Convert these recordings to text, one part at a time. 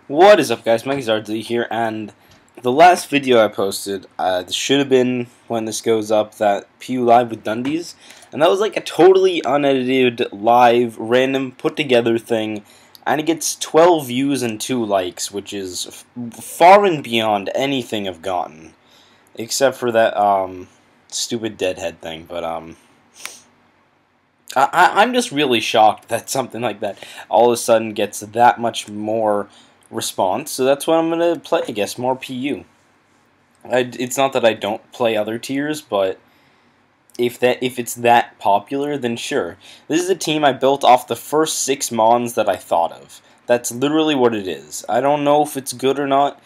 What is up, guys? Mike here, and the last video I posted, this should have been when this goes up, that PU Live with Dundies, and that was like a totally unedited, live, random, put-together thing, and it gets 12 views and 2 likes, which is far and beyond anything I've gotten, except for that, stupid deadhead thing, but, I'm just really shocked that something like that all of a sudden gets that much more response, so that's what I'm going to play, I guess, more PU. It's not that I don't play other tiers, but if it's that popular, then sure. This is a team I built off the first 6 mons that I thought of. That's literally what it is. I don't know if it's good or not,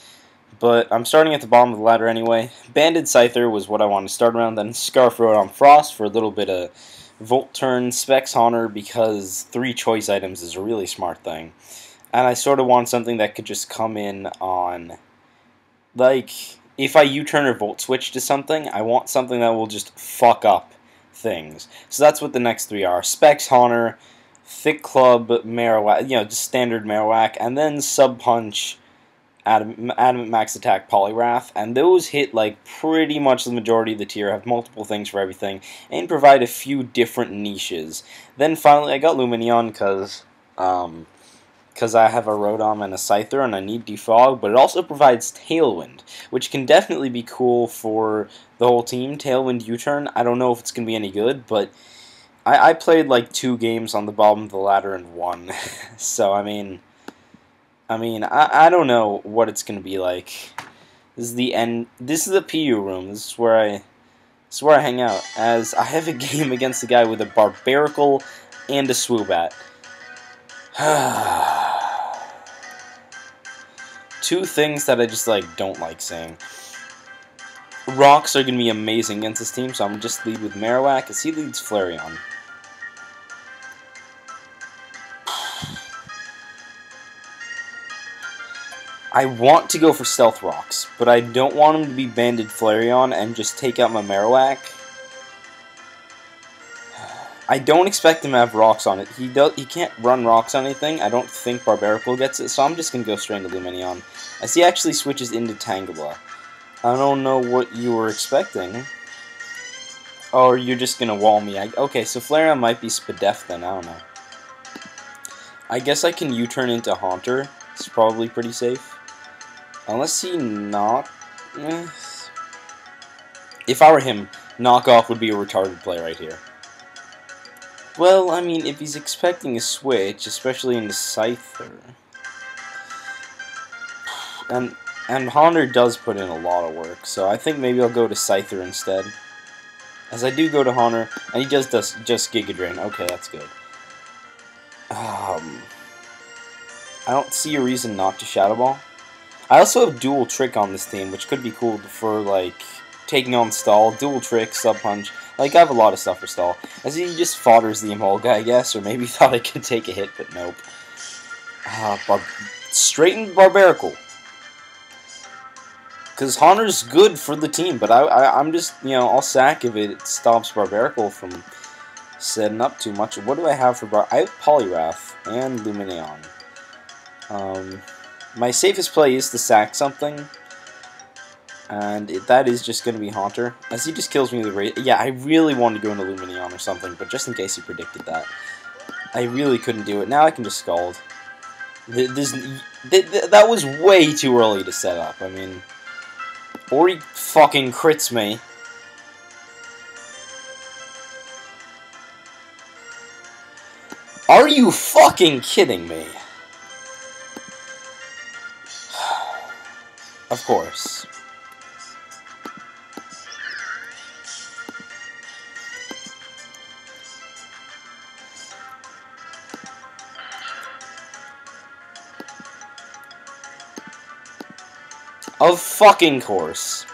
but I'm starting at the bottom of the ladder anyway. Banded Scyther was what I wanted to start around, then Scarf Road on Frost for a little bit of Volt Turn, Specs Honor, because 3 choice items is a really smart thing. And I sort of want something that could just come in on, like, if I U-turn or Volt Switch to something, I want something that will just fuck up things. So that's what the next 3 are. Specs Honor, Thick Club, Marowak, just standard Marowak, and then Sub Punch, Adamant Max Attack, Poliwrath, and those hit like pretty much the majority of the tier, have multiple things for everything, and provide a few different niches. Then finally I got Lumineon because I have a Rotom and a Scyther and I need Defog, but it also provides Tailwind, which can definitely be cool for the whole team. Tailwind U-turn, I don't know if it's going to be any good, but I played like 2 games on the bottom of the ladder and won. So, I mean, I don't know what it's going to be like. This is the end. This is the PU room. This is where I hang out, as I have a game against a guy with a Barbaracle and a Swoobat. 2 things that I just don't like saying. Rocks are going to be amazing against this team, so I'm just lead with Marowak as he leads Flareon. I want to go for Stealth Rocks, but I don't want him to be Banded Flareon and just take out my Marowak. I don't expect him to have rocks on it. He can't run rocks on anything. I don't think Barbaracle gets it, so I'm just going to go straight into Lumineon. As he actually switches into Tangela. I don't know what you were expecting. Or you're just going to wall me. Okay, so Flareon might be Spadef then, I don't know. I guess I can U-turn into Haunter. It's probably pretty safe. Unless he knock... If I were him, Knockoff would be a retarded play right here. Well, I mean, if he's expecting a switch, especially into Scyther... And Haunter does put in a lot of work, so I think maybe I'll go to Scyther instead. As I do go to Haunter, and he does just Giga Drain. Okay, that's good. I don't see a reason not to Shadow Ball. I also have Dual Trick on this team, which could be cool for, like, taking on Stall, Dual Trick, Sub Punch. Like, I have a lot of stuff for Stall. As he just fodders the Emolga, I guess, or maybe thought I could take a hit, but nope. Straightened Barbaracle. Because Haunter's good for the team, but I'm just, I'll sack if it stops Barbaracle from setting up too much. What do I have for I have Poliwrath and Lumineon. My safest play is to sack something, and that is just going to be Haunter, as he just kills me with a rate. Yeah, I really wanted to go into Lumineon or something, but just in case he predicted that. I really couldn't do it. Now I can just Scald. That was way too early to set up, I mean... Or he fucking crits me. Are you fucking kidding me? Of course. Of fucking course.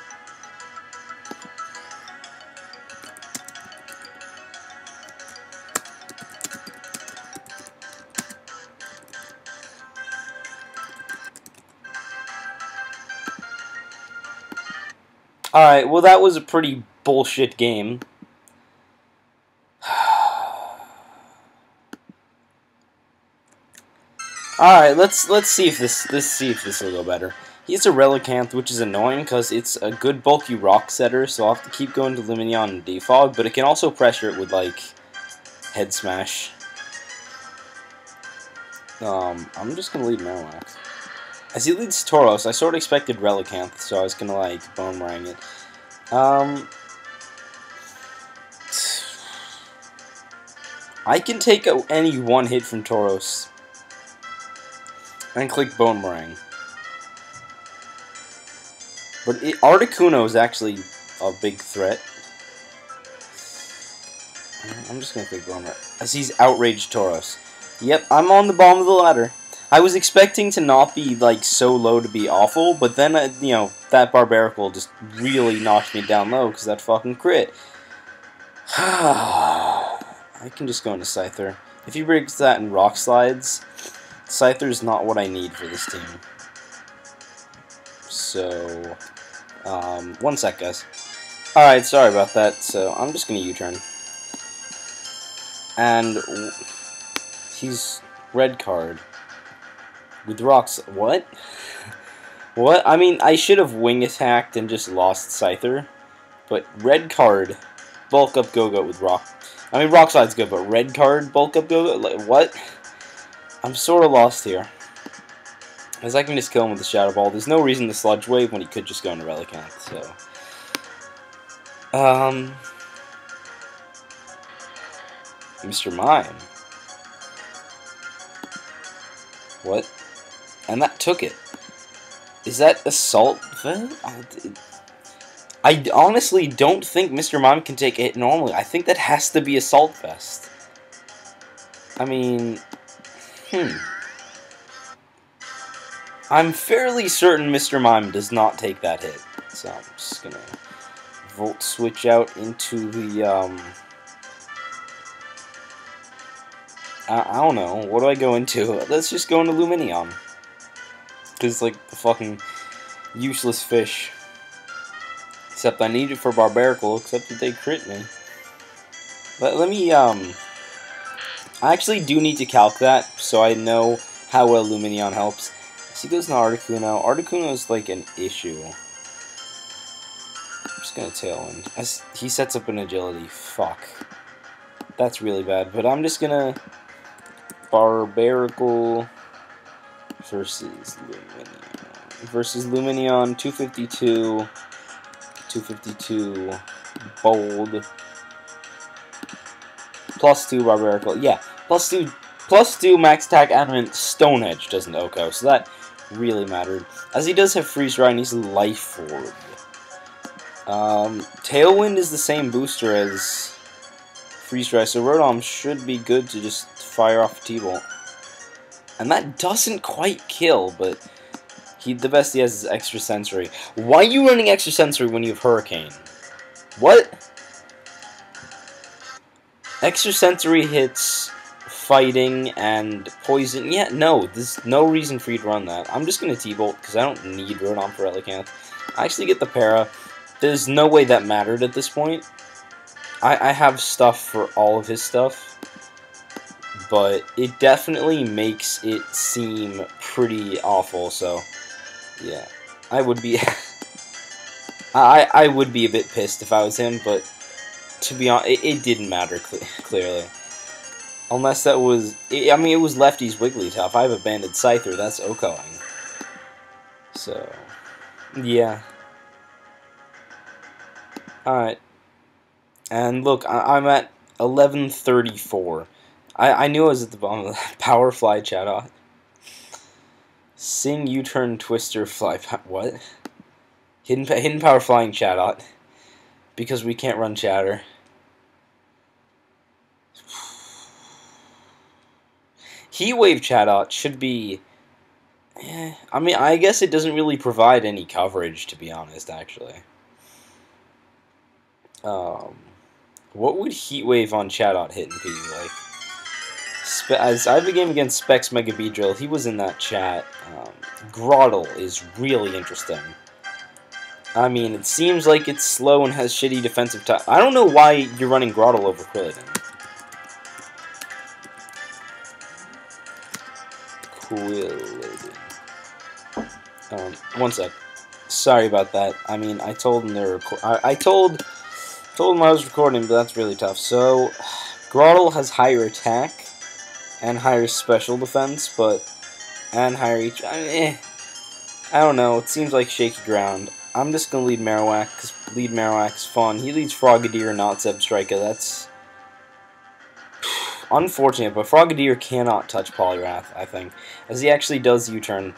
Alright, well that was a pretty bullshit game. Alright, let's see if this will go better. He's a Relicanth, which is annoying because it's a good bulky rock setter, so I'll have to keep going to Lumineon and Defog, but it can also pressure it with, like, Head Smash. I'm just gonna lead Marowak. As he leads Tauros, I sort of expected Relicanth, so I was gonna, like, Boomerang it. I can take any one hit from Tauros and click Boomerang. But Articuno is actually a big threat. I'm just going to click Boomerang. As he's outraged Tauros. Yep, I'm on the bottom of the ladder. I was expecting to not be, like, so low to be awful, but then, you know, that Barbaracle just really knocked me down low because that fucking crit. I can just go into Scyther. If he breaks that in Rock Slides, Scyther's not what I need for this team. So, 1 sec, guys. Alright, sorry about that. So, I'm just gonna U-turn. And he's red card. With rocks. What? What? I mean, I should have wing attacked and just lost Scyther. But red card, bulk up Go-Go with rock. I mean, rock slide's good, but red card, bulk up Go-Go? Like, what? I'm sort of lost here. As I can just kill him with the Shadow Ball. There's no reason to Sludge Wave when he could just go into Relicanth, so. Mr. Mime. What? And that took it. Is that Assault? I honestly don't think Mr. Mime can take a hit normally. I think that has to be Assault Vest. I mean, I'm fairly certain Mr. Mime does not take that hit. So I'm just gonna Volt Switch out into the, I don't know. What do I go into? Let's just go into Lumineon. Because, like, the fucking useless fish. Except I need it for Barbaracle, except that they crit me. Let me, I actually do need to calc that, so I know how well Lumineon helps. As he goes into Articuno. Articuno is, like, an issue. I'm just gonna Tailwind. As he sets up an Agility. Fuck. That's really bad, but I'm just gonna Barbaracle versus Lumineon, 252, 252, bold, +2 Barbaracle, yeah, +2 max attack adamant. Stone Edge doesn't OHKO, so that really mattered. As he does have Freeze Dry and he's Life Orb. Tailwind is the same booster as Freeze Dry, so Rotom should be good to just fire off a T-Bolt. And that doesn't quite kill, but the best he has is Extra Sensory. Why are you running Extra Sensory when you have Hurricane? What? Extra Sensory hits Fighting and Poison. Yeah, no, there's no reason for you to run that. I'm just going to T-Bolt because I don't need Rotom for Relicanth. I actually get the Para. There's no way that mattered at this point. I have stuff for all of his stuff. But it definitely makes it seem pretty awful, so yeah. I would be I would be a bit pissed if I was him, but to be honest, it didn't matter clearly. Unless that was I mean, it was Lefty's Wigglytuff. If I have a Banded Scyther, that's OHKOing. So, yeah. Alright. And look, I'm at 1134. I knew I was at the bottom of that. Power Fly Chatot. Sing U-turn Twister Fly. What? Hidden Power Flying Chatot. Because we can't run Chatter. Heat Wave Chatot should be. I mean, I guess it doesn't really provide any coverage, to be honest, actually. What would Heat Wave on Chatot hit in PU like? As I have a game against Specs Mega Beedrill, he was in that chat. Grottle is really interesting. I mean, it seems like it's slow and has shitty defensive type. I don't know why you're running Grottle over Krillin. Quilladin. One sec. Sorry about that. I mean, I told him to I told him I was recording, but that's really tough. So, Groddle has higher attack and higher special defense, and higher each. I don't know. It seems like shaky ground. I'm just gonna lead Marowak because lead Marowak is fun. He leads Frogadier, not Zebstrika. That's unfortunate, but Frogadier cannot touch Poliwrath, I think, as he actually does U-turn,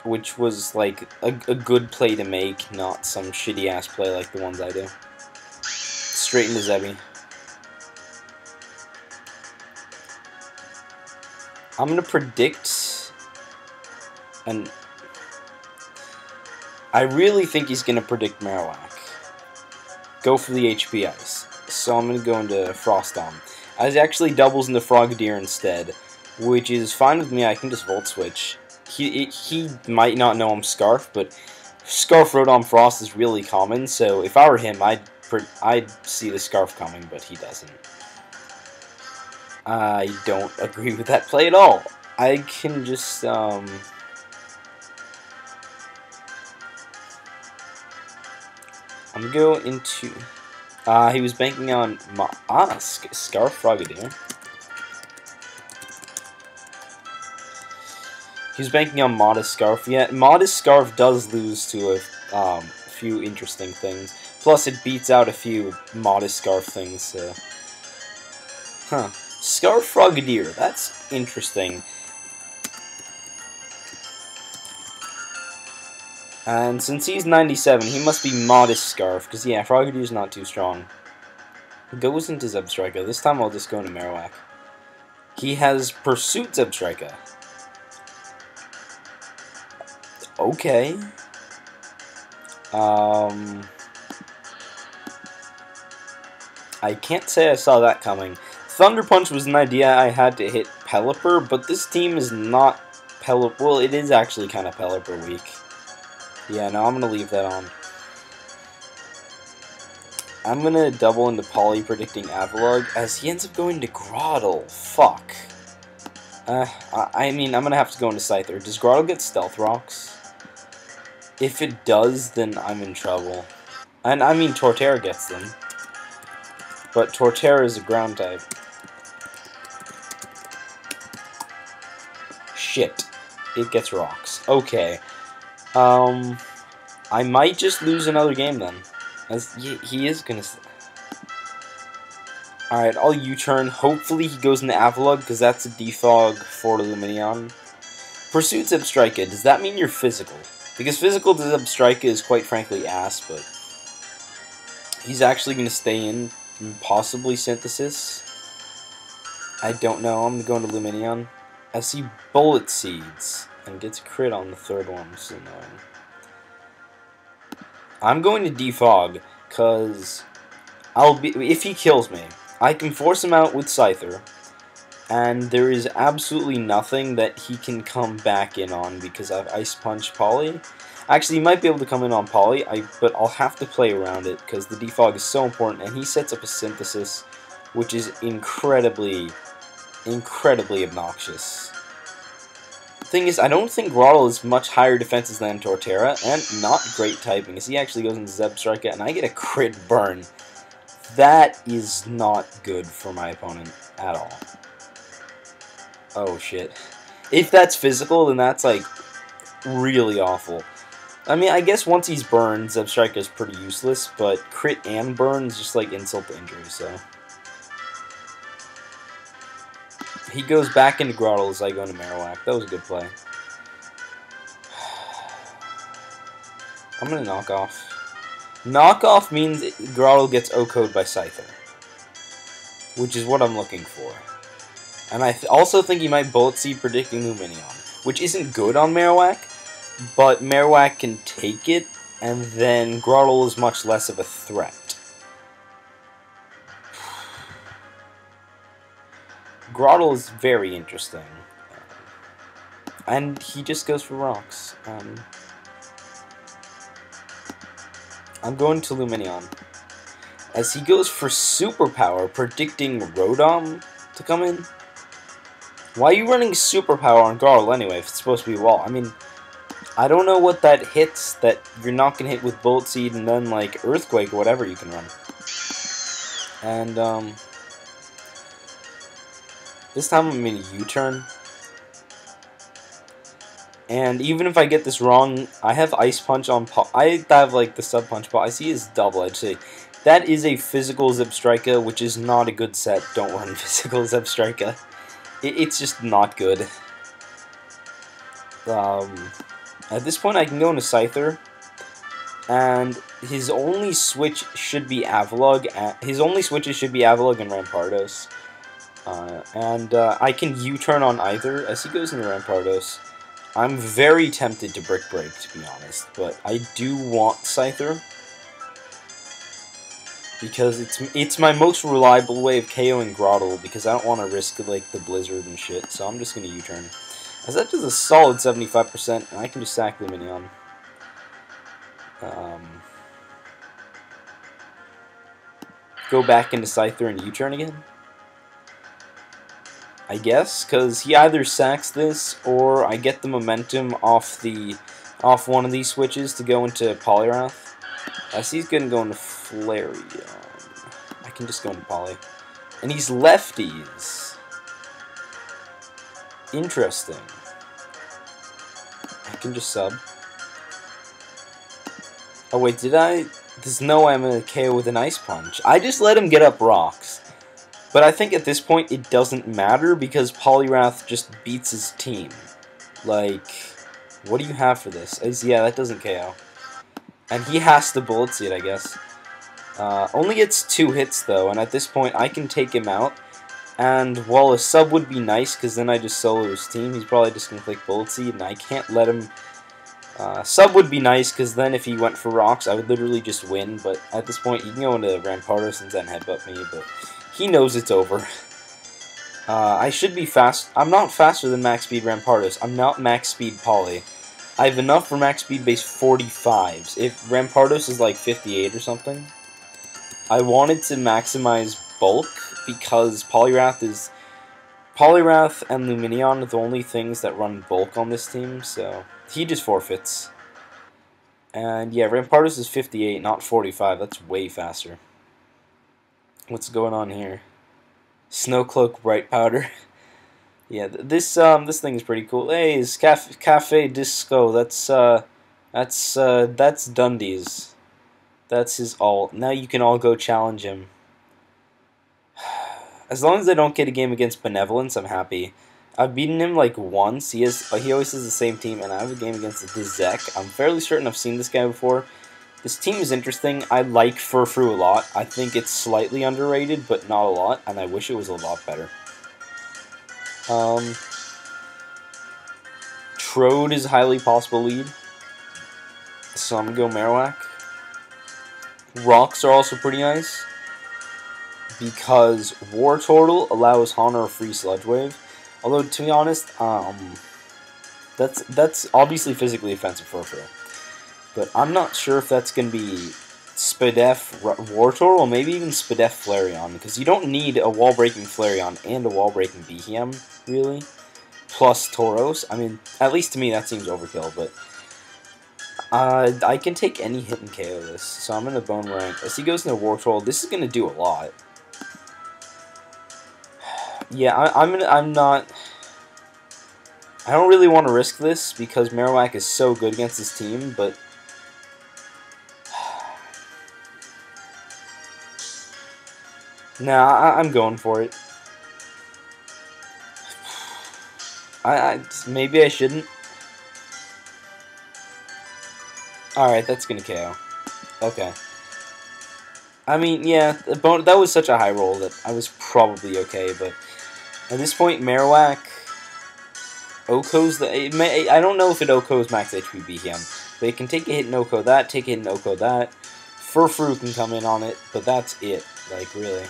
which was like a good play to make, not some shitty ass play like the ones I do. Straight into Zebby. I'm gonna predict, and I really think he's gonna predict Marowak. Go for the HP Ice. So I'm gonna go into Frostomb. As he actually doubles into Frogadier instead, which is fine with me. I can just Volt Switch. He might not know I'm Scarf, but Scarf Rotom Frost is really common. So if I were him, I'd see the Scarf coming, but he doesn't. I don't agree with that play at all. I can just I'm gonna go into. He was banking on Scarf Frogadier. He was banking on Modest Scarf. Yeah, Modest Scarf does lose to a few interesting things. Plus, it beats out a few Modest Scarf things. So. Huh. Scarf Frogadier. That's interesting. And since he's 97, he must be Modest Scarf, because yeah, Frogadier's not too strong. He goes into Zebstrika. This time I'll just go into Marowak. He has Pursuit Zebstrika. Okay. I can't say I saw that coming. Thunder Punch was an idea I had to hit Pelipper, but this team is not Pelipper. Well, it is actually kind of Pelipper weak. Yeah, no, I'm going to leave that on. I'm going to double into Poly predicting Avalugg as he ends up going to Groddle. Fuck. I mean, I'm going to have to go into Scyther. Does Groddle get Stealth Rocks? If it does, then I'm in trouble. And I mean, Torterra gets them. But Torterra is a ground type. Shit. It gets rocks. Okay. I might just lose another game then. As he is gonna. Alright, I'll U-turn. Hopefully he goes into Avalugg, because that's a defog for Lumineon. Pursuit Zebstrika. Does that mean you're physical? Because physical to Zebstrika is quite frankly ass, but he's actually going to stay in, possibly Synthesis. I don't know. I'm going to Lumineon. As he Bullet Seeds and gets crit on the third one, which is annoying. I'm going to defog, because if he kills me, I can force him out with Scyther, and there is absolutely nothing that he can come back in on because I've Ice Punch Poly. Actually, he might be able to come in on Poly, but I'll have to play around it because the defog is so important, and he sets up a Synthesis, which is incredibly obnoxious. Thing is, I don't think Groddle is much higher defenses than Torterra, and not great typing, as he actually goes into Zebstrika, and I get a crit burn. That is not good for my opponent at all. Oh shit. If that's physical, then that's like really awful. I mean, I guess once he's burned, Zebstrika is pretty useless, but crit and burn is just like insult to injury, so. He goes back into Groddle as I go into Marowak. That was a good play. I'm going to knock off. Knockoff means Groddle gets O-code by Scyther, which is what I'm looking for. And I also think he might Bullet Seed predicting Lumineon, which isn't good on Marowak, but Marowak can take it, and then Groddle is much less of a threat. Groddle is very interesting. And he just goes for rocks. I'm going to Lumineon. As he goes for Superpower, predicting Rotom to come in. Why are you running superpower on Garl anyway if it's supposed to be wall? I mean, I don't know what that hits that you're not going to hit with Bullet Seed and then, like, Earthquake or whatever you can run. And, this time I'm going to U-turn. And even if I get this wrong, I have Ice Punch on I have, like, the Sub Punch, but I see his double-edged. See, that is a physical Zebstrika, which is not a good set. Don't run physical Zebstrika. It's just not good. At this point, I can go into Scyther, and his only switch should be Avalugg. His only switches should be Avalugg and Rampardos. I can U-turn on either as he goes into Rampardos. I'm very tempted to Brick Break, to be honest, but I do want Scyther because it's my most reliable way of KOing Grottle because I don't want to risk like the Blizzard and shit. So I'm just gonna U-turn. As that does a solid 75%, and I can just sack Lumineon. Go back into Scyther and U-turn again. I guess, because he either sacks this, or I get the momentum off one of these switches to go into Poliwrath. I see he's going to go into Flareon. I can just go into Poly. And he's lefties. Interesting. I can just sub. Oh wait, did I? There's no way I'm going to KO with an Ice Punch. I just let him get up rocks. But I think at this point it doesn't matter because Poliwrath just beats his team. Like, what do you have for this? Yeah, that doesn't KO. And he has to Bullet Seed, I guess. Only gets 2 hits though, and at this point I can take him out. And while a sub would be nice, because then I just solo his team, he's probably just going to click Bullet Seed, and I can't let him... sub would be nice, because then if he went for rocks, I would literally just win, but at this point, you can go into Rampardos and then headbutt me, but... He knows it's over. I should be fast. I'm not faster than max speed Rampardos. I'm not max speed Poly. I have enough for max speed base 45s. If Rampardos is like 58 or something. I wanted to maximize bulk because Poliwrath and Lumineon are the only things that run bulk on this team, so he just forfeits. And yeah, Rampardos is 58, not 45. That's way faster. What's going on here? Snowcloak Bright Powder. Yeah, this thing is pretty cool. Hey, it's Cafe Disco. That's Dundee's. That's his ult. Now you can all go challenge him. As long as I don't get a game against Benevolence, I'm happy. I've beaten him like once. He always has the same team, and I have a game against the Zek. I'm fairly certain I've seen this guy before. This team is interesting. I like Furfrou a lot. I think it's slightly underrated, but not a lot, and I wish it was a lot better. Trode is a highly possible lead, so I'm going to go Marowak. Rocks are also pretty nice, because Wartortle allows Haunter a free Sludge Wave. Although, to be honest, that's obviously physically offensive Furfrou. But I'm not sure if that's going to be Spadef Wartortle or maybe even Spadef Flareon, because you don't need a wall-breaking Flareon and a wall-breaking Behem, really, plus Tauros. I mean, at least to me that seems overkill, but I can take any hit and KO this, so I'm going to Bone Rank. As he goes into Wartortle, this is going to do a lot. Yeah, I'm not... I don't really want to risk this, because Marowak is so good against this team, but... Nah, I'm going for it. Maybe I shouldn't. Alright, that's gonna KO. Okay. I mean, yeah, that was such a high roll that I was probably okay, but at this point, Marowak, Oko's I don't know if it Oko's max HP BM, but it can take a hit and Oko that, take a hit and Oko that. Furfrou can come in on it, but that's it. Like, really.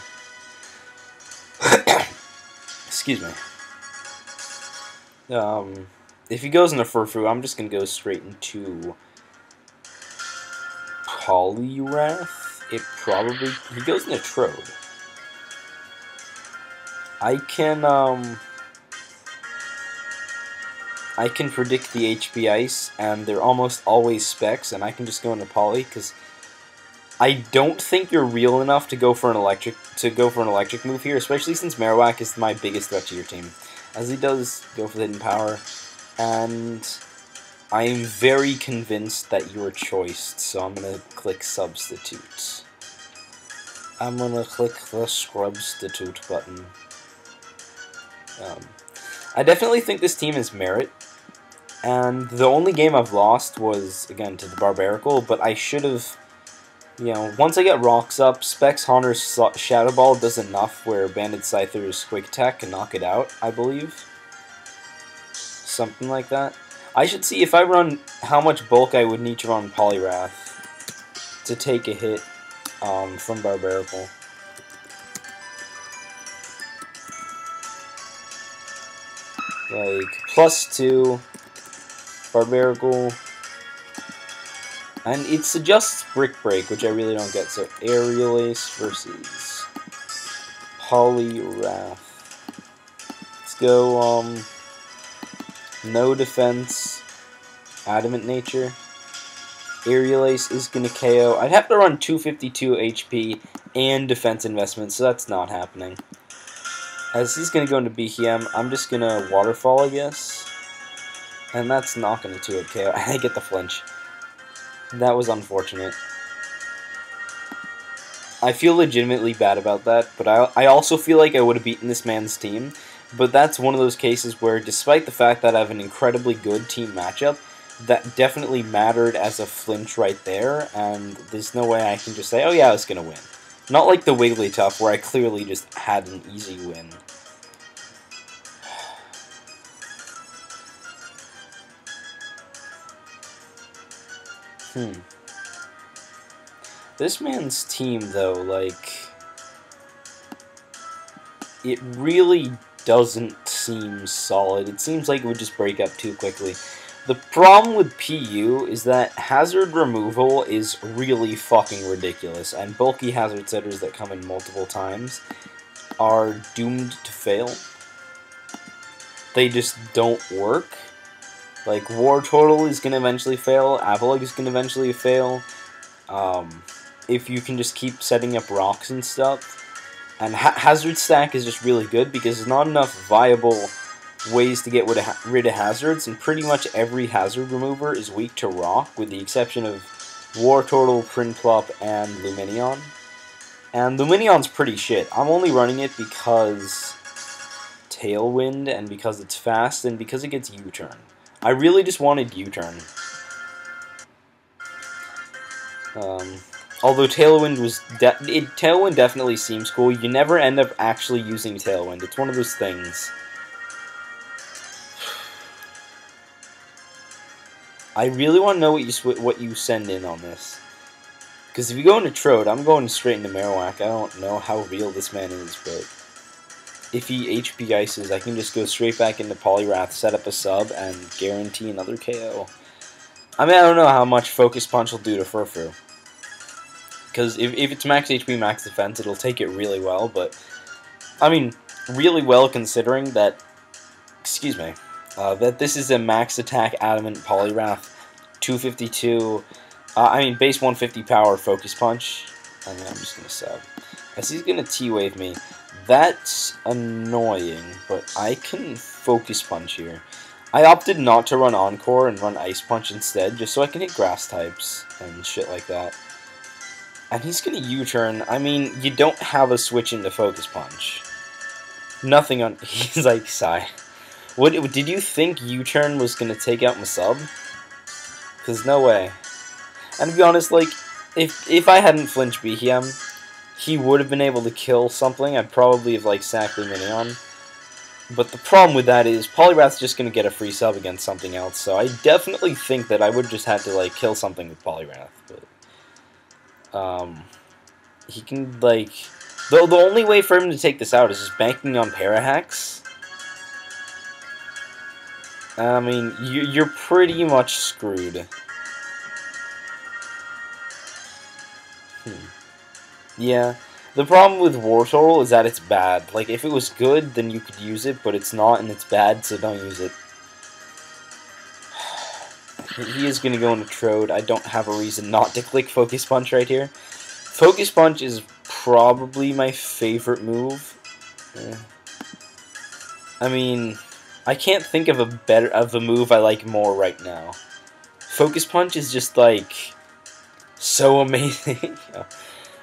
Excuse me. If he goes into Furfrou, I'm just gonna go straight into Poliwrath. He goes into Trode. I can I can predict the HP Ice, and they're almost always specs, and I can just go into Poly, because I don't think you're real enough to go for an electric move here, especially since Marowak is my biggest threat to your team. As he does go for the hidden power, and I am very convinced that you're choiced, so I'm gonna click substitute. I'm gonna click the scrubstitute button. I definitely think this team is merit, and the only game I've lost was, again, to the Barbarical, but I should have, you know, once I get rocks up, Specs Haunter's Shadow Ball does enough where Banded Scyther's Quick Attack can knock it out, I believe. Something like that. I should see if I run how much bulk I would need to run Poliwrath to take a hit from Barbarical. Like, +2, Barbarical, and it suggests Brick Break, which I really don't get, so Aerial Ace versus Poliwrath. Let's go, no defense, Adamant Nature. Aerial Ace is going to KO. I'd have to run 252 HP and defense investment, so that's not happening. As he's going to go into BHM, I'm just going to Waterfall, I guess. And that's not going to 2-hit KO. I get the flinch. That was unfortunate. I feel legitimately bad about that, but I also feel like I would have beaten this man's team. But that's one of those cases where, despite the fact that I have an incredibly good team matchup, that definitely mattered as a flinch right there, and there's no way I can just say, oh yeah, I was going to win. Not like the Wigglytuff, where I clearly just had an easy win. This man's team, though, like, it really doesn't seem solid. It seems like it would just break up too quickly. The problem with PU is that hazard removal is really fucking ridiculous, and bulky hazard setters that come in multiple times are doomed to fail. They just don't work. Like, War Turtle is going to eventually fail, Avalugg is going to eventually fail, if you can just keep setting up rocks and stuff. And Hazard Stack is just really good because there's not enough viable ways to get rid of hazards, and pretty much every hazard remover is weak to rock, with the exception of War Turtle, Prinplup, and Lumineon. And Lumineon's pretty shit. I'm only running it because Tailwind, and because it's fast, and because it gets U-turn. I really just wanted U-turn. Although Tailwind Tailwind definitely seems cool. You never end up actually using Tailwind. It's one of those things. I really want to know what you send in on this. Because if you go into Trode, I'm going straight into Marowak. I don't know how real this man is, but if he HP Ices, I can just go straight back into Poliwrath, set up a sub, and guarantee another KO. I mean, I don't know how much Focus Punch will do to Furfrou. Because if it's max HP, max defense, it'll take it really well, but, I mean, really well considering that, excuse me, that this is a max attack Adamant Poliwrath, 252, base 150 power Focus Punch. I mean, I'm just going to sub. As he's going to T-Wave me. That's annoying, but I can Focus Punch here. I opted not to run Encore and run Ice Punch instead, just so I can hit Grass types and shit like that. And he's going to U-turn. I mean, you don't have a switch into Focus Punch. Nothing on... He's like, sigh. Did you think U-turn was going to take out my sub? Because no way. And to be honest, like, if I hadn't flinched BHM, he would have been able to kill something. I'd probably have, like, sacked Lumineon. But the problem with that is Poliwrath's just going to get a free sub against something else. So I definitely think that I would have just had to, like, kill something with Poliwrath. But he can, like... The only way for him to take this out is just banking on Parahacks. I mean, you're pretty much screwed. Yeah. The problem with War Turtle is that it's bad. Like, if it was good, then you could use it, but it's not, and it's bad, so don't use it. He is going to go into Trode. I don't have a reason not to click Focus Punch right here. Focus Punch is probably my favorite move. I mean, I can't think of a move I like more right now. Focus Punch is just like so amazing.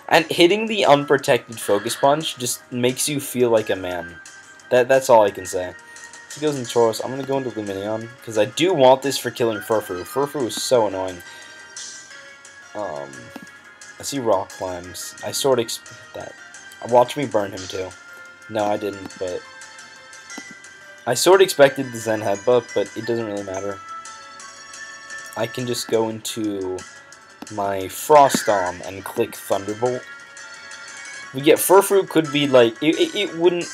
And hitting the unprotected Focus Punch just makes you feel like a man. That's all I can say. So he goes into Choros. I'm going to go into Lumineon, because I do want this for killing Furfrou. Furfrou is so annoying. I see Rock Climbs. I sort of expect that. Watch me burn him too. No, I didn't, but I sort of expected the Zen Headbutt, but it doesn't really matter. I can just go into my Frost Dom and click Thunderbolt. We get Furfrou could be like it wouldn't.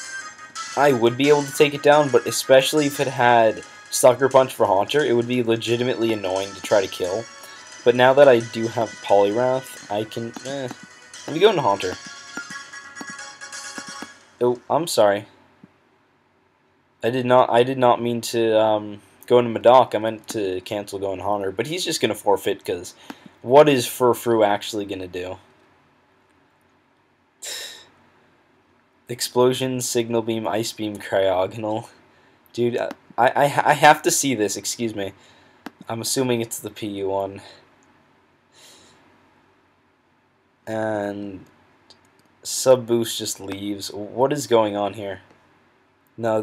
I would be able to take it down, but especially if it had Sucker Punch for Haunter, it would be legitimately annoying to try to kill. But now that I do have Poliwrath, I can. Let me go into Haunter. Oh, I'm sorry. I did not mean to go into Madoc. I meant to cancel going Haunter, but he's just gonna forfeit because what is Furfrou actually gonna do? Explosion, Signal Beam, Ice Beam, Cryogonal. Dude, I have to see this. Excuse me. I'm assuming it's the PU one. And Sub Boost just leaves. What is going on here? No,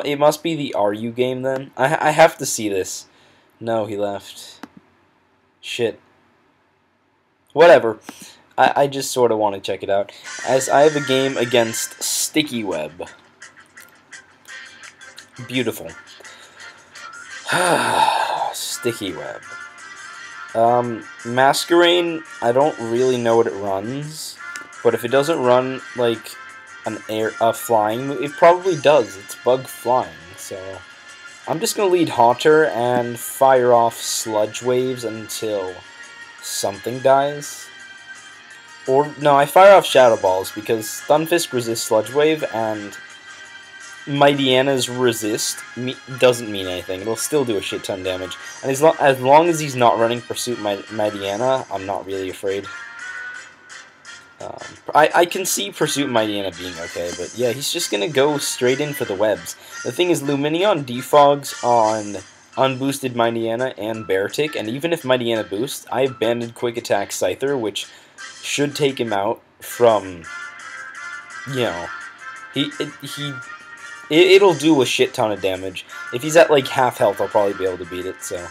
it must be the RU game then. I have to see this. No, he left. Shit. Whatever. I just sort of want to check it out. As I have a game against Sticky Web. Beautiful. Sticky Web. Masquerain, I don't really know what it runs. But if it doesn't run like a flying move, it probably does. It's bug flying, so I'm just gonna lead Haunter and fire off Sludge Waves until something dies. Or no, I fire off Shadow Balls because Stunfisk resists Sludge Wave and Mightyana's resist doesn't mean anything. It'll still do a shit ton of damage. And as long as he's not running Pursuit Mightyana, I'm not really afraid. I can see Pursuit Mightyana being okay, but yeah, he's just gonna go straight in for the webs. The thing is, Lumineon defogs on unboosted Mightyana and Beartic, and even if Mightyana boosts, I have Banded Quick Attack Scyther, which should take him out from, you know, it'll do a shit ton of damage. If he's at like half health, I'll probably be able to beat it, so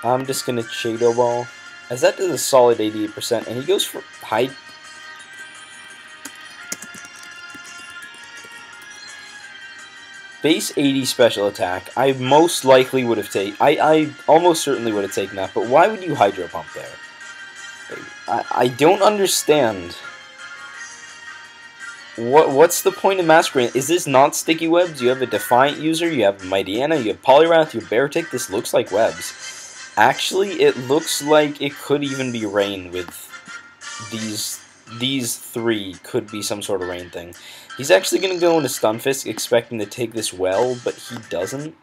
I'm just gonna Shadow Ball, as that does a solid 88%, and he goes for high. Base 80 special attack, I most likely would have taken. I almost certainly would have taken that, but why would you Hydro Pump there? I don't understand. What's the point of Masquerain? Is this not Sticky Webs? You have a Defiant user, you have Mightyana, you have Poliwrath, you have Beartic. This looks like webs. Actually, it looks like it could even be Rain with these three could be some sort of Rain thing. He's actually going to go into Stunfisk expecting to take this well, but he doesn't.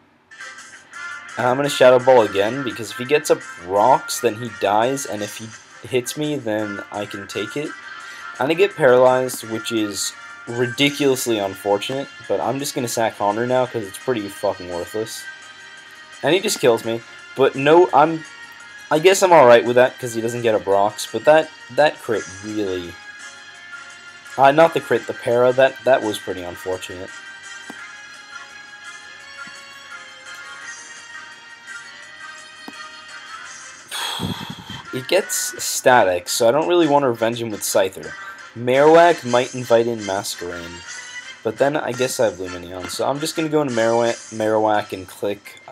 I'm going to Shadow Ball again, because if he gets up rocks, then he dies, and if he hits me, then I can take it. I'm going to get paralyzed, which is ridiculously unfortunate, but I'm just going to sack Haunter now, because it's pretty fucking worthless. And he just kills me. But no, I guess I'm alright with that, because he doesn't get up rocks, but that crit really... not the crit, the para, that was pretty unfortunate. It gets static, so I don't really want to revenge him with Scyther. Marowak might invite in Masquerain, but then I guess I have Lumineon, so I'm just going to go into Marowak and click...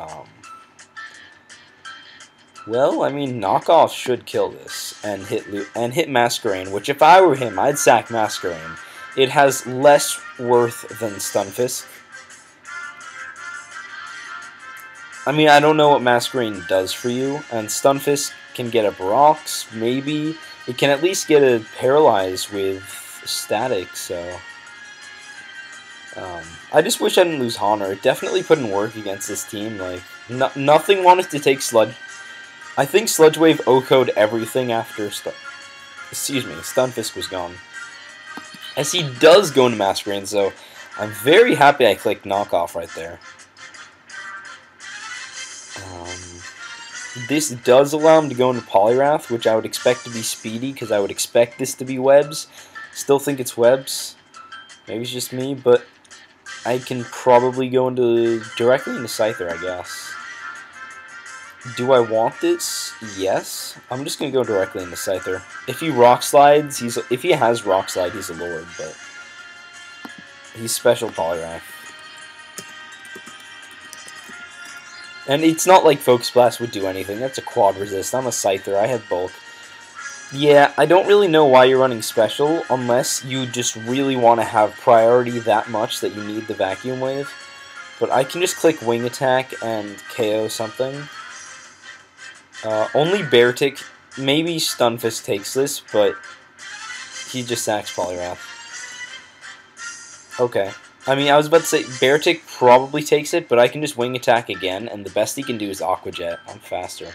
well, I mean, Knockoff should kill this and hit Masquerain, which if I were him, I'd sack Masquerain. It has less worth than Stunfisk. I mean, I don't know what Masquerain does for you, and Stunfisk can get up rocks, maybe. It can at least get a Paralyze with Static, so... I just wish I didn't lose Haunter. It definitely put in work against this team. Like, nothing wanted to take Sludge... I think Sludge Wave OHKO'd everything after Stunfisk was gone. As he does go into Masquerade, so I'm very happy I clicked Knockoff right there. This does allow him to go into Poliwrath, which I would expect to be speedy, because I would expect this to be Webs. Still think it's Webs. Maybe it's just me, but I can probably go directly into Scyther, I guess. Do I want this? Yes. I'm just gonna go directly into Scyther. If he Rock Slides, if he has Rock Slide, he's a Lord, but he's special Poliwrath. And it's not like Focus Blast would do anything. That's a quad resist. I'm a Scyther. I have bulk. Yeah, I don't really know why you're running special unless you just really want to have priority that much that you need the Vacuum Wave. But I can just click Wing Attack and KO something. Only Beartic, maybe Stunfisk takes this, but he just sacks Poliwrath. Okay. I mean, I was about to say, Beartic probably takes it, but I can just Wing Attack again, and the best he can do is Aqua Jet. I'm faster.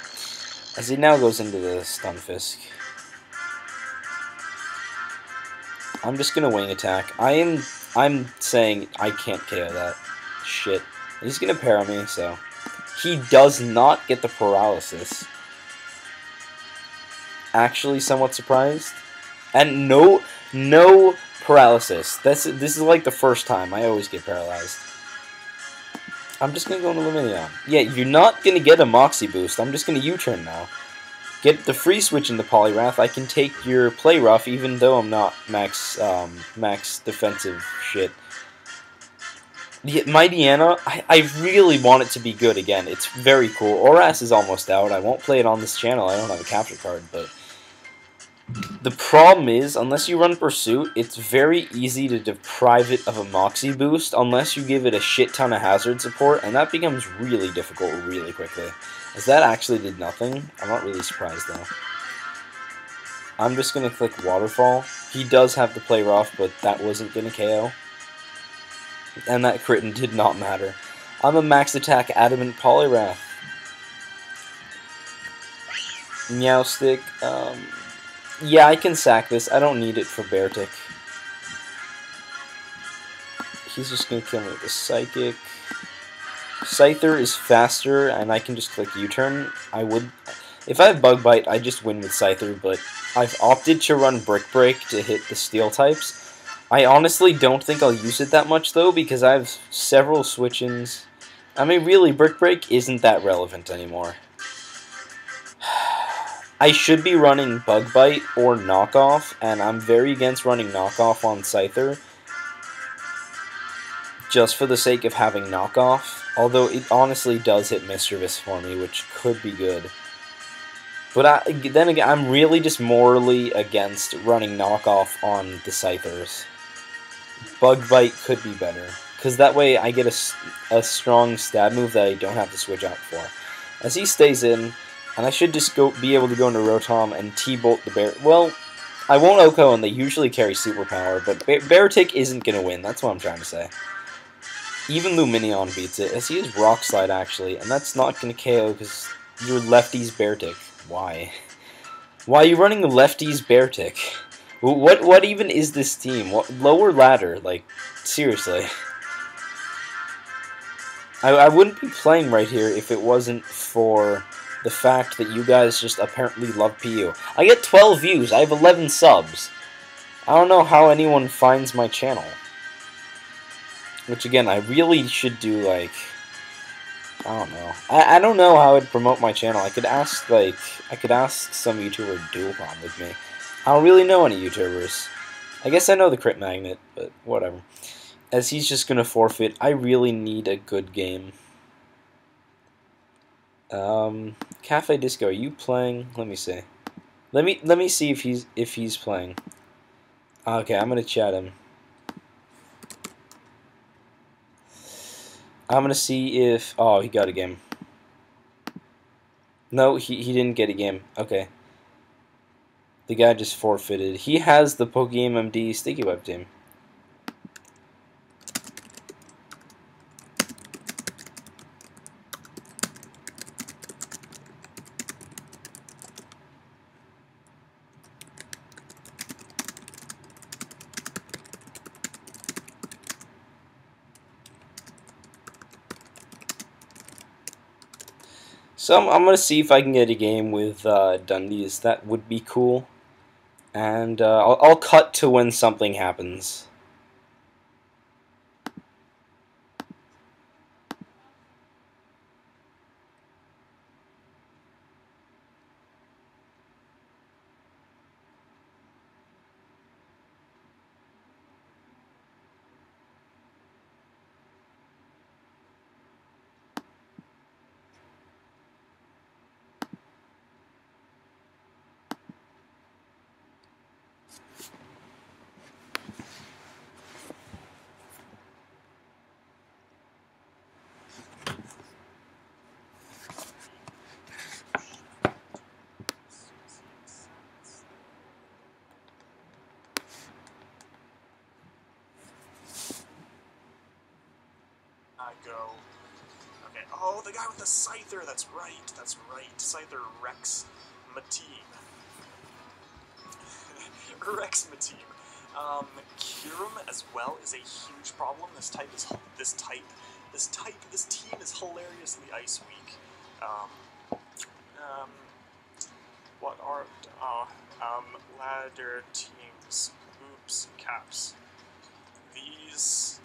As he now goes into the Stunfisk. I'm just gonna Wing Attack. I'm saying I can't KO that. Shit. He's gonna para me, so... He does not get the Paralysis. Actually somewhat surprised. And no Paralysis. This is like the first time. I always get paralyzed. I'm just gonna go into Lumineon. Yeah, you're not gonna get a Moxie boost. I'm just gonna U-turn now. Get the free switch into Poliwrath. I can take your Play Rough, even though I'm not max defensive shit. My Deanna, I really want it to be good again. It's very cool. Oras is almost out. I won't play it on this channel. I don't have a capture card, but the problem is, unless you run Pursuit, it's very easy to deprive it of a Moxie boost unless you give it a shit ton of hazard support, and that becomes really difficult really quickly. As that actually did nothing, I'm not really surprised though. I'm just going to click Waterfall. He does have the Play Rough, but that wasn't going to KO. And that crit did not matter. I'm a max attack Adamant Poliwrath. Meowstic, yeah, I can sack this. I don't need it for Beartic. He's just going to kill me with a Psychic. Scyther is faster, and I can just click U-turn. If I have Bug Bite, I just win with Scyther, but I've opted to run Brick Break to hit the Steel types. I honestly don't think I'll use it that much, though, because I have several switch-ins. I mean, really, Brick Break isn't that relevant anymore. I should be running Bug Bite or Knockoff, and I'm very against running Knockoff on Scyther, just for the sake of having Knockoff. Although it honestly does hit Mischievous for me, which could be good. But then again, I'm really just morally against running Knockoff on the Scythers. Bug Bite could be better, because that way I get a strong stab move that I don't have to switch out for. As he stays in, and I should just be able to go into Rotom and T-Bolt the Bear. Well, I won't OHKO, and they usually carry Superpower, but Beartic isn't going to win, that's what I'm trying to say. Even Lumineon beats it, as he is Rock Slide, actually, and that's not going to KO because you're Lefty's Beartic. Why? Why are you running Lefty's Beartic? What even is this team? What, lower ladder? Like, seriously. I wouldn't be playing right here if it wasn't for the fact that you guys just apparently love PU. I get 12 views, I have 11 subs. I don't know how anyone finds my channel. Which, again, I really should do, like, I don't know. I don't know how I'd promote my channel. I could ask some YouTuber to dual-com with me. I don't really know any YouTubers. I guess I know the Crit Magnet, but whatever. As he's just gonna forfeit, I really need a good game. Cafe Disco, are you playing? Let me see. Let me see if he's playing. Okay, I'm gonna chat him. I'm gonna see if... Oh, he got a game. No, he didn't get a game. Okay. The guy just forfeited. He has the Pokemon MD Sticky Web team. So I'm gonna see if I can get a game with Dundee's. That would be cool. And I'll cut to when something happens. I go. Okay. Oh, the guy with the Scyther. That's right. That's right. Scyther Rex Mateem. Rex Mateem. Kirim as well is a huge problem. This team is hilariously ice weak. What are ladder teams? Oops, caps. These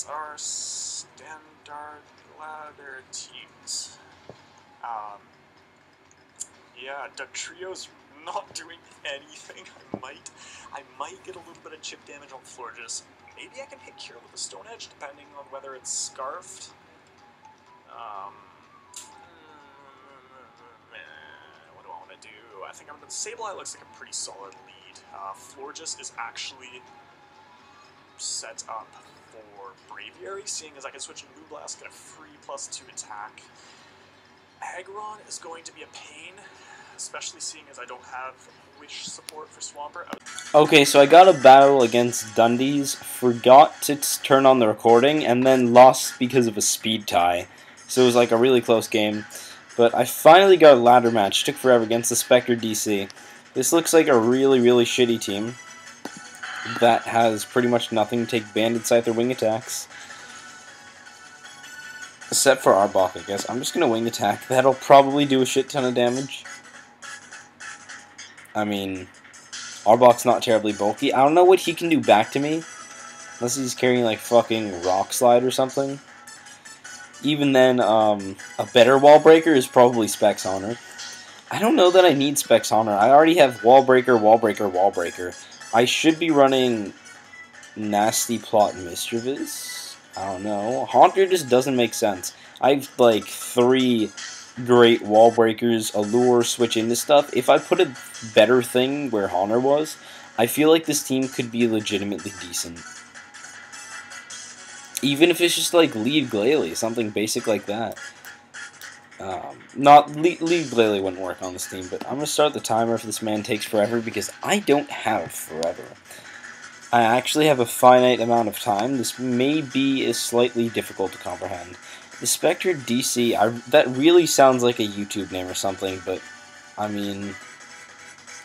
are standard ladder teams. Yeah, Dugtrio's not doing anything. I might get a little bit of chip damage on Florges. Maybe I can hit Cure with a Stone Edge, depending on whether it's Scarfed. What do I want to do? I think Sableye looks like a pretty solid lead. Florges is actually set up for Braviary, seeing as I can switch in Moonblast, get a free +2 attack. Aggron is going to be a pain, especially seeing as I don't have Wish support for Swampert. Okay, so I got a battle against Dundee's, forgot to turn on the recording, and then lost because of a speed tie. So it was like a really close game. But I finally got a ladder match. Took forever against the Spectre DC. This looks like a really, really shitty team that has pretty much nothing to take Banded Scyther wing attacks. Except for Arbok, I guess. I'm just going to wing attack. That'll probably do a shit ton of damage. I mean, Arbok's not terribly bulky. I don't know what he can do back to me. Unless he's carrying, like, fucking Rock Slide or something. Even then, a better Wall Breaker is probably Specs Honor. I don't know that I need Specs Honor. I already have Wall Breaker, Wall Breaker, Wall Breaker. I should be running Nasty Plot Mischievous. I don't know. Haunter just doesn't make sense. I have like 3 great Wall Breakers, Allure, switch into stuff. If I put a better thing where Haunter was, I feel like this team could be legitimately decent. Even if it's just like Lead Glalie, something basic like that. Lead Glalie wouldn't work on this team, but I'm going to start the timer if this man takes forever because I don't have forever. I actually have a finite amount of time. This may be slightly difficult to comprehend. The Spectre DC, that really sounds like a YouTube name or something, but I mean,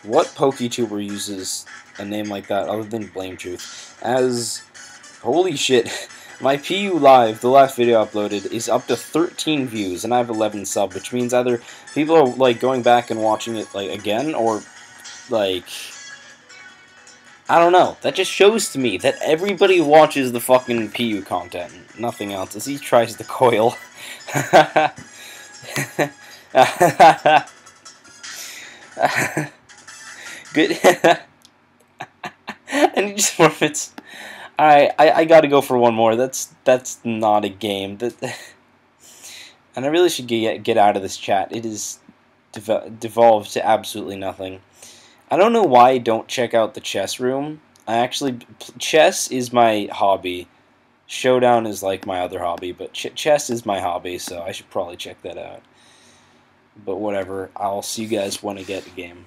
what PokeTuber uses a name like that other than Blame Truth? Holy shit. My PU Live, the last video I uploaded, is up to 13 views, and I have 11 subs, which means either people are, like, going back and watching it, like, again, or, like, I don't know. That just shows to me that everybody watches the fucking PU content, nothing else, as he tries to coil. Good. And he just forfeits. I gotta go for one more. That's not a game. And I really should get out of this chat. It is devolved to absolutely nothing. I don't know why I don't check out the chess room. Chess is my hobby. Showdown is like my other hobby, but chess is my hobby, so I should probably check that out. But whatever, I'll see you guys when I get a game.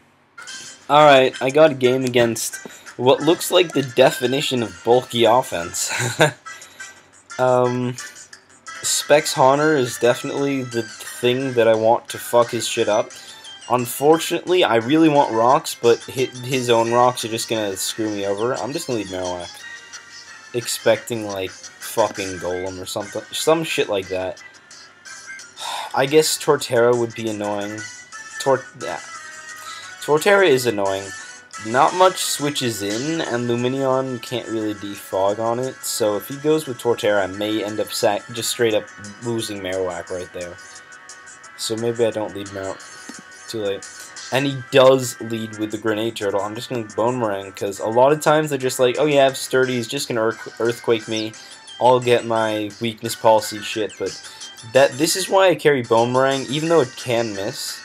Alright, I got a game against what looks like the definition of bulky offense. Specs Haunter is definitely the thing that I want to fuck his shit up. Unfortunately, I really want rocks, but his own rocks are just gonna screw me over. I'm just gonna leave Marowak. Expecting, like, fucking Golem or something. Some shit like that. I guess Torterra would be annoying. Yeah. Torterra is annoying. Not much switches in, and Luminion can't really defog on it, so if he goes with Torterra, I may end up just straight up losing Marowak right there. So maybe I don't lead Marowak. Too late. And he does lead with the Grenade Turtle. I'm just going to Bone Meringue, because a lot of times they're just like, oh yeah, I have Sturdy, he's just going to Earthquake me. I'll get my weakness policy shit, but this is why I carry Bone Meringue, even though it can miss.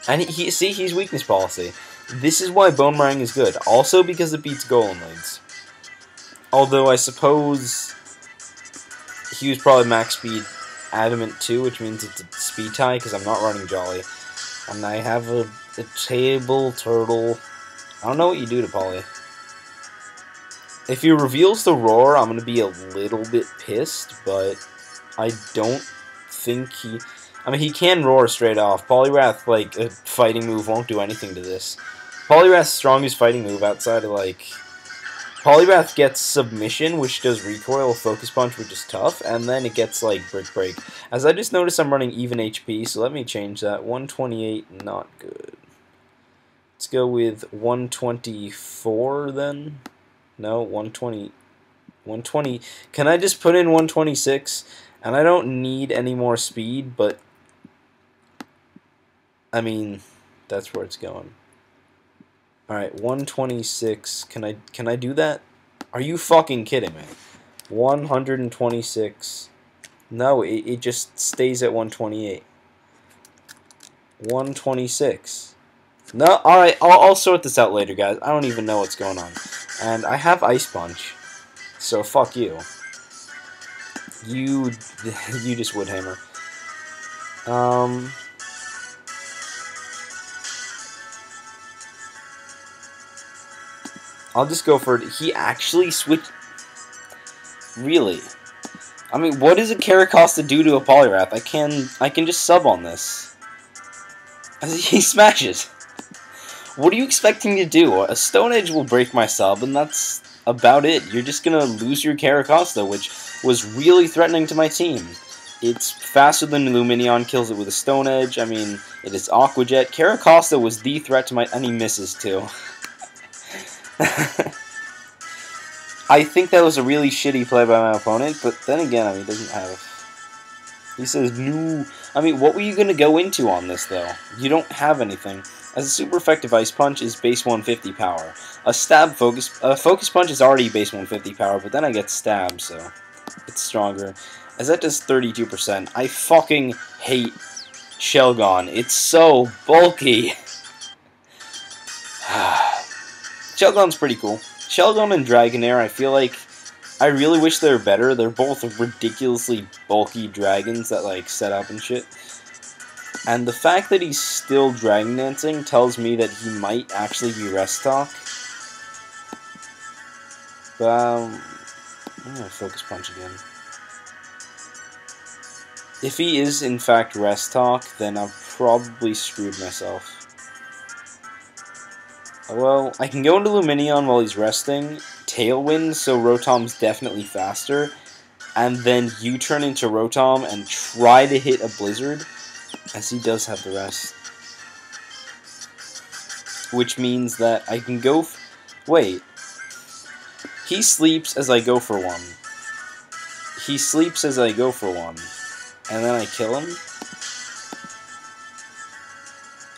And see, he's weakness policy. This is why Bone Meringue is good. Also because it beats Golem leads. Although I suppose he was probably max speed Adamant too, which means it's a speed tie because I'm not running Jolly. And I have a table turtle. I don't know what you do to Polly. If he reveals the Roar, I'm going to be a little bit pissed, but I don't think he... I mean, he can Roar straight off. Poliwrath, like, a fighting move won't do anything to this. Poliwrath's strongest fighting move outside of, like... Poliwrath gets Submission, which does recoil, Focus Punch, which is tough, and then it gets, like, Brick Break. As I just noticed, I'm running even HP, so let me change that. 128, not good. Let's go with 124, then. No, 120. 120. Can I just put in 126? And I don't need any more speed, but... I mean, that's where it's going. Alright, 126. Can I do that? Are you fucking kidding me? 126. No, it just stays at 128. 126. No, alright, I'll sort this out later, guys. I don't even know what's going on. And I have Ice Punch. So fuck you. You just Woodhammer. I'll just go for it. He actually switched. Really? I mean, what does a Caracosta do to a Poliwrath? I can just sub on this. He smashes. What are you expecting to do? A Stone Edge will break my sub, and that's about it. You're just gonna lose your Caracosta, which was really threatening to my team. It's faster than Luminion, kills it with a Stone Edge. I mean, it is Aqua Jet. Caracosta was the threat to my... and he misses, too. I think that was a really shitty play by my opponent, but then again, I mean, he doesn't have... He says, no. I mean, what were you going to go into on this, though? You don't have anything. As a super effective Ice Punch is base 150 power. A Focus Punch is already base 150 power, but then I get Stab, so it's stronger. As that does 32%. I fucking hate Shelgon. It's so bulky. Shelgon's pretty cool. Shelgon and Dragonair, I feel like I really wish they were better. They're both ridiculously bulky dragons that like set up and shit. And the fact that he's still Dragon Dancing tells me that he might actually be Rest Talk. But I'm gonna Focus Punch again. If he is in fact Rest Talk, then I've probably screwed myself. Well, I can go into Luminion while he's resting, Tailwind, so Rotom's definitely faster, and then U-turn into Rotom and try to hit a Blizzard, as he does have the rest. Which means that I can go... Wait. He sleeps as I go for one. He sleeps as I go for one. And then I kill him.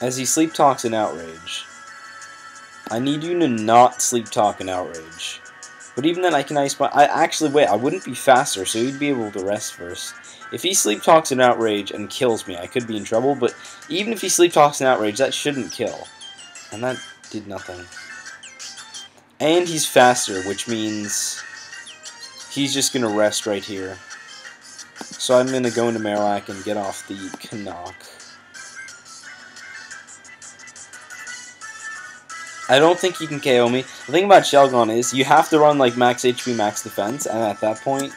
As he Sleep Talks in Outrage. I need you to not Sleep Talk in Outrage. But even then I can Ice Punch. Wait, I wouldn't be faster, so he'd be able to rest first. If he Sleep Talks in Outrage and kills me, I could be in trouble, but even if he Sleep Talks in Outrage, that shouldn't kill. And that did nothing. And he's faster, which means he's just going to rest right here. So I'm going to go into Marowak and get off the Canuck. I don't think he can KO me. The thing about Shelgon is you have to run like max HP, max defense, and at that point,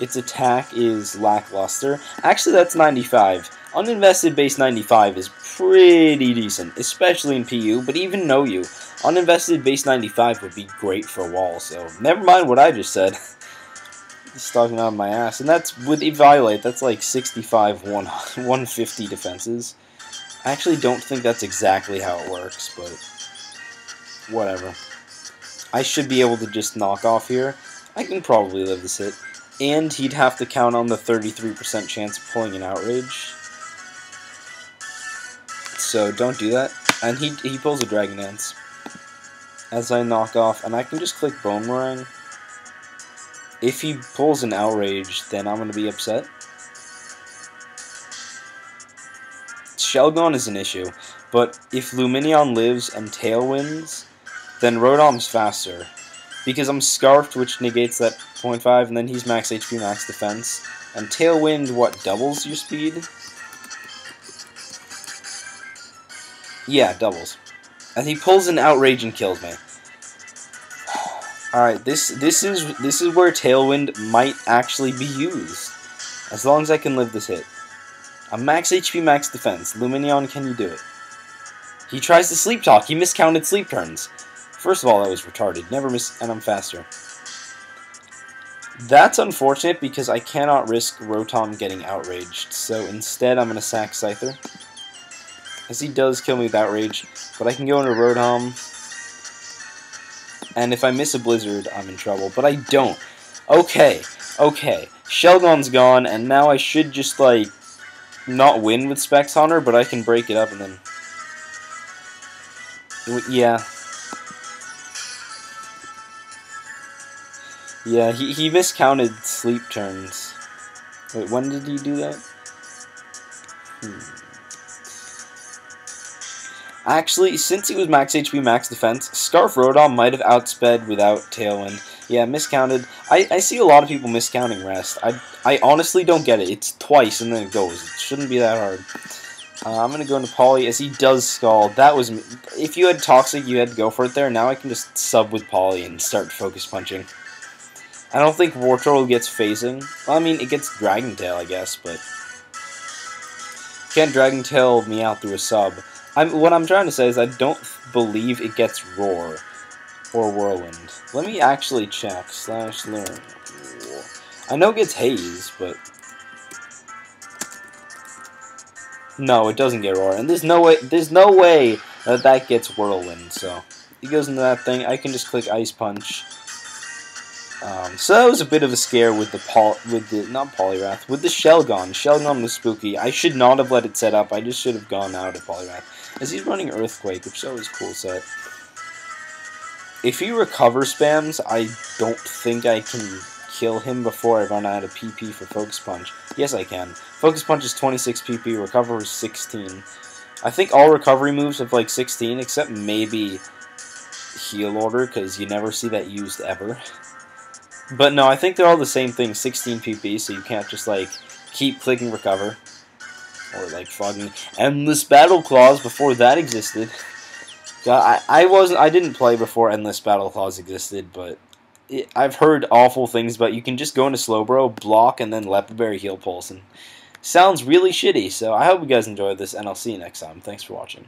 its attack is lackluster. Actually, that's 95. Uninvested base 95 is pretty decent, especially in PU, but even no U. Uninvested base 95 would be great for wall, so never mind what I just said. Stalking out of my ass. And that's, with Evaluate, that's like 65, 150 defenses. I actually don't think that's exactly how it works, but whatever. I should be able to just knock off here. I can probably live this hit. And he'd have to count on the 33% chance of pulling an Outrage. So don't do that. And he pulls a Dragon Dance as I knock off, and I can just click Bone Meringue. If he pulls an Outrage, then I'm going to be upset. Shelgon is an issue, but if Lumineon lives and Tailwinds, then Rotom's faster. Because I'm Scarfed, which negates that 0.5, and then he's max HP, max defense. And Tailwind, what, doubles your speed? Yeah, doubles. And he pulls an Outrage and kills me. Alright, this is where Tailwind might actually be used. As long as I can live this hit. I'm max HP, max defense. Lumineon, can you do it? He tries to Sleep Talk. He miscounted sleep turns. First of all, that was retarded. And I'm faster. That's unfortunate because I cannot risk Rotom getting outraged. So instead, I'm going to sack Scyther. As he does kill me with Outrage. But I can go into Rotom. And if I miss a Blizzard, I'm in trouble. But I don't. Okay. Shelgon's gone, and now I should just, like, not win with Specs Hunter, but I can break it up and then... Yeah. Yeah, he miscounted sleep turns. Wait, when did he do that? Actually, since he was max HP, max defense, Scarf Rotom might have outsped without Tailwind. Yeah, miscounted. I see a lot of people miscounting Rest. I honestly don't get it. It's twice and then it goes. It shouldn't be that hard. I'm going to go into Poly as he does Scald. That was... If you had Toxic, you had to go for it there. Now I can just sub with Poly and start Focus Punching. I don't think Wartortle gets phasing. Well, I mean, it gets Dragon Tail, I guess, but... Can't Dragon Tail me out through a sub. What I'm trying to say is I don't believe it gets Roar or Whirlwind. Let me actually check. /learn. I know it gets Haze, but... No, it doesn't get Roar, and there's no way that gets Whirlwind, so... He goes into that thing, I can just click Ice Punch. So that was a bit of a scare with the Poliwrath, with the Shelgon. Shelgon was spooky. I should not have let it set up. I just should have gone out of Poliwrath. As he's running Earthquake, which is always a cool set. If he recover spams, I don't think I can kill him before I run out of PP for Focus Punch. Yes, I can. Focus Punch is 26 PP, Recover is 16. I think all recovery moves have like 16, except maybe Heal Order, because you never see that used ever. But no, I think they're all the same thing, 16 PP, so you can't just, like, keep clicking Recover. Or, like, fucking Endless Battle Claws before that existed. God, I didn't play before Endless Battle Claws existed, but I've heard awful things about you can just go into Slowbro, block, and then Leopard Berry Heal Pulse, and sounds really shitty, so I hope you guys enjoyed this, and I'll see you next time. Thanks for watching.